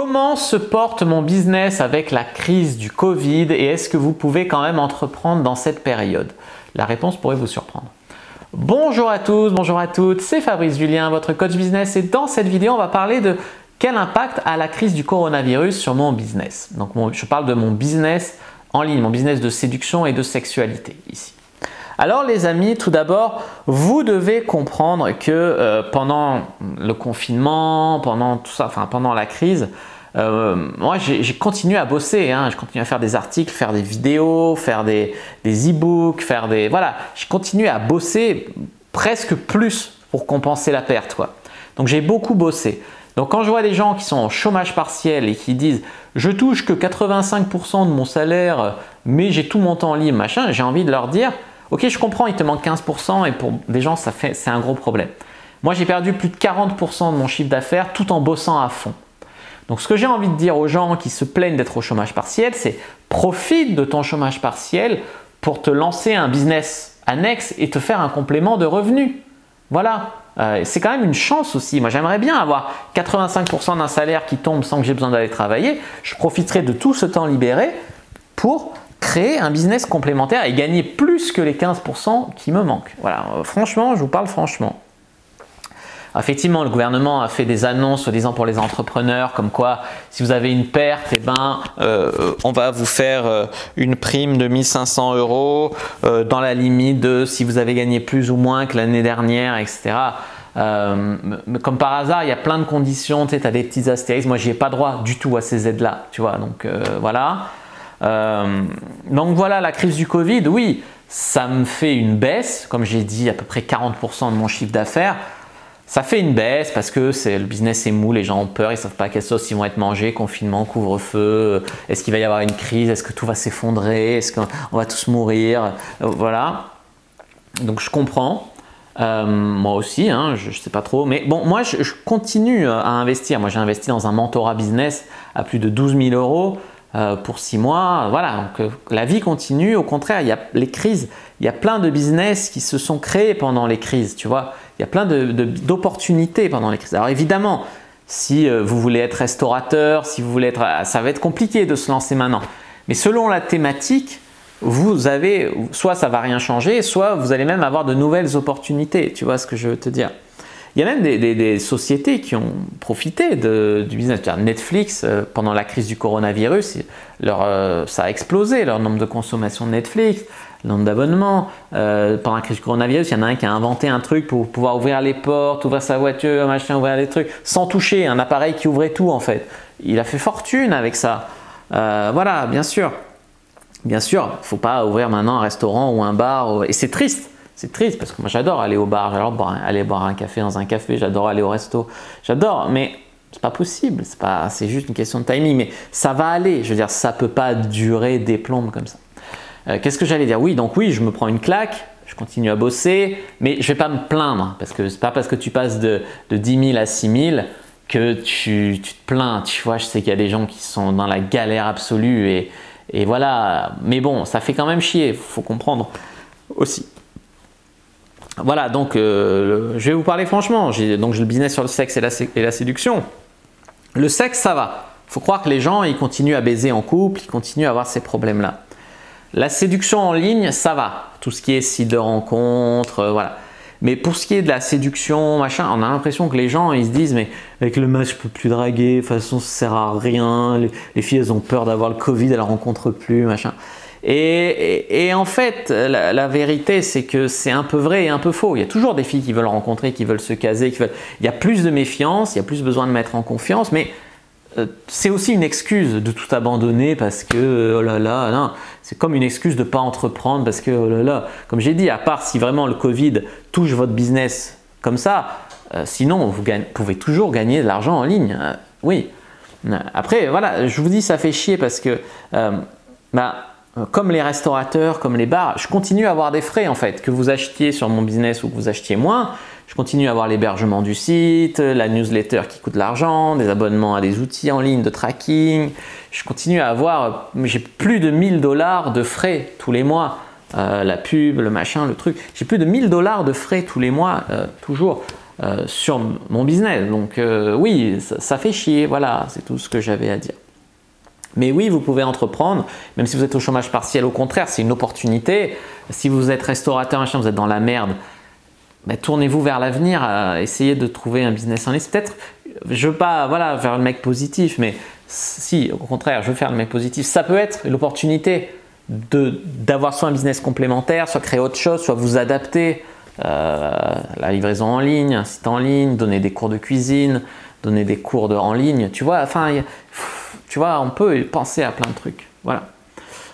Comment se porte mon business avec la crise du Covid et est-ce que vous pouvez quand même entreprendre dans cette période? La réponse pourrait vous surprendre. Bonjour à tous, bonjour à toutes, c'est Fabrice Julien, votre coach business et dans cette vidéo, on va parler de quel impact a la crise du coronavirus sur mon business. Donc je parle de mon business en ligne, mon business de séduction et de sexualité ici. Alors les amis, tout d'abord, vous devez comprendre que pendant le confinement, pendant tout ça, enfin pendant la crise, moi j'ai continué à bosser, hein, je continue à faire des articles, faire des vidéos, faire des e-books, voilà, j'ai continué à bosser presque plus pour compenser la perte, quoi. Donc j'ai beaucoup bossé. Donc quand je vois des gens qui sont en chômage partiel et qui disent « je touche que 85% de mon salaire, mais j'ai tout mon temps libre, machin », j'ai envie de leur dire « ok, je comprends, il te manque 15% et pour des gens, c'est un gros problème. » Moi, j'ai perdu plus de 40% de mon chiffre d'affaires tout en bossant à fond. Donc, ce que j'ai envie de dire aux gens qui se plaignent d'être au chômage partiel, c'est profite de ton chômage partiel pour te lancer un business annexe et te faire un complément de revenus. Voilà. C'est quand même une chance aussi. Moi, j'aimerais bien avoir 85% d'un salaire qui tombe sans que j'ai besoin d'aller travailler. Je profiterai de tout ce temps libéré pour créer un business complémentaire et gagner plus que les 15% qui me manquent. Voilà, franchement, je vous parle franchement. Effectivement, le gouvernement a fait des annonces soi-disant pour les entrepreneurs comme quoi si vous avez une perte, eh ben, on va vous faire une prime de 1 500 € dans la limite de si vous avez gagné plus ou moins que l'année dernière, etc. Comme par hasard, il y a plein de conditions, tu sais, as des petits astérisques. Moi, je n'ai pas droit du tout à ces aides-là, tu vois, donc voilà. Donc voilà, la crise du Covid, oui, ça me fait une baisse, comme j'ai dit, à peu près 40% de mon chiffre d'affaires. Ça fait une baisse parce que le business est mou, les gens ont peur, ils ne savent pas quelle sauce ils vont être mangés, confinement, couvre-feu, est-ce qu'il va y avoir une crise, est-ce que tout va s'effondrer, est-ce qu'on va tous mourir, voilà. Donc je comprends, moi aussi, hein, je ne sais pas trop, mais bon, moi je continue à investir. Moi j'ai investi dans un mentorat business à plus de 12 000 € pour 6 mois, voilà, donc la vie continue. Au contraire, il y a les crises, il y a plein de business qui se sont créés pendant les crises, tu vois. Il y a plein d'opportunités pendant les crises. Alors évidemment, si vous voulez être restaurateur, si vous voulez être, ça va être compliqué de se lancer maintenant. Mais selon la thématique, vous avez, soit ça va rien changer, soit vous allez même avoir de nouvelles opportunités. Tu vois ce que je veux te dire? Il y a même des sociétés qui ont profité du business. Netflix, pendant la crise du coronavirus, ça a explosé leur nombre de consommation de Netflix, le nombre d'abonnements. Pendant la crise du coronavirus, il y en a un qui a inventé un truc pour pouvoir ouvrir les portes, ouvrir sa voiture, machin, ouvrir les trucs, sans toucher, un appareil qui ouvrait tout en fait. Il a fait fortune avec ça. Voilà, bien sûr. Bien sûr, il ne faut pas ouvrir maintenant un restaurant ou un bar. Et c'est triste. C'est triste parce que moi j'adore aller au bar, j'adore aller boire un café dans un café, j'adore aller au resto, j'adore, mais c'est pas possible, c'est juste une question de timing, mais ça va aller, je veux dire, ça peut pas durer des plombes comme ça. Qu'est-ce que j'allais dire? Oui, donc oui, je me prends une claque, je continue à bosser, mais je vais pas me plaindre parce que c'est pas parce que tu passes de 10 000 à 6 000 que tu te plains, tu vois. Je sais qu'il y a des gens qui sont dans la galère absolue et voilà, mais bon, ça fait quand même chier, faut comprendre aussi. Voilà, donc je vais vous parler franchement. J'ai le business sur le sexe et la séduction. Le sexe, ça va. Il faut croire que les gens, ils continuent à baiser en couple, ils continuent à avoir ces problèmes-là. La séduction en ligne, ça va. Tout ce qui est site de rencontre, voilà. Mais pour ce qui est de la séduction, machin, on a l'impression que les gens, ils se disent « mais avec le match, je peux plus draguer, de toute façon, ça sert à rien. Les filles, elles ont peur d'avoir le Covid, elles ne rencontrent plus, machin. » Et en fait, la vérité, c'est que c'est un peu vrai et un peu faux. Il y a toujours des filles qui veulent rencontrer, qui veulent se caser, il y a plus de méfiance, il y a plus besoin de mettre en confiance, mais c'est aussi une excuse de tout abandonner parce que, oh là là, non, c'est comme une excuse de ne pas entreprendre parce que, oh là là, comme j'ai dit, à part si vraiment le Covid touche votre business comme ça, sinon vous pouvez toujours gagner de l'argent en ligne, oui. Après, voilà, je vous dis, ça fait chier parce que, comme les restaurateurs, comme les bars, je continue à avoir des frais en fait, que vous achetiez sur mon business ou que vous achetiez moins. Je continue à avoir l'hébergement du site, la newsletter qui coûte de l'argent, des abonnements à des outils en ligne de tracking. Je continue à avoir, j'ai plus de 1 000 $ de frais tous les mois. La pub, le machin, le truc. J'ai plus de 1 000 $ de frais tous les mois, toujours. sur mon business. Donc oui, ça fait chier, voilà, c'est tout ce que j'avais à dire. Mais oui, vous pouvez entreprendre, même si vous êtes au chômage partiel, au contraire, c'est une opportunité. Si vous êtes restaurateur, machin, vous êtes dans la merde, ben, tournez-vous vers l'avenir, essayez de trouver un business en ligne. Peut-être, je ne veux pas voilà, faire le mec positif, mais si, au contraire, je veux faire le mec positif. Ça peut être l'opportunité d'avoir soit un business complémentaire, soit créer autre chose, soit vous adapter. La livraison en ligne, un site en ligne, donner des cours de cuisine, donner des cours en ligne, tu vois, enfin, tu vois, on peut penser à plein de trucs. Voilà.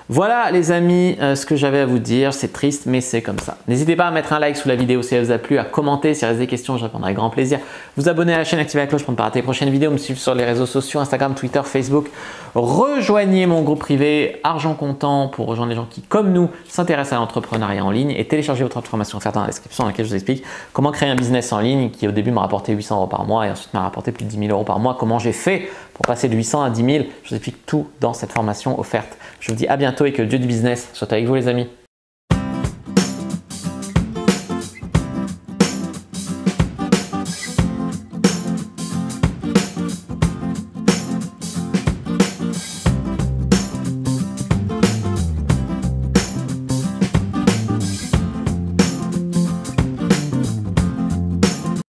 Voilà les amis, ce que j'avais à vous dire, c'est triste mais c'est comme ça. N'hésitez pas à mettre un like sous la vidéo si elle vous a plu, à commenter s'il reste des questions, je répondrai avec grand plaisir. Vous abonner à la chaîne, activer la cloche pour ne pas rater les prochaines vidéos, me suivre sur les réseaux sociaux, Instagram, Twitter, Facebook. Rejoignez mon groupe privé Argent Comptant pour rejoindre les gens qui, comme nous, s'intéressent à l'entrepreneuriat en ligne et téléchargez votre formation offerte dans la description dans laquelle je vous explique comment créer un business en ligne qui au début m'a rapporté 800 € par mois et ensuite m'a rapporté plus de 10 000 € par mois. Comment j'ai fait pour passer de 800 à 10 000, je vous explique tout dans cette formation offerte. Je vous dis à bientôt et que le dieu du business soit avec vous les amis.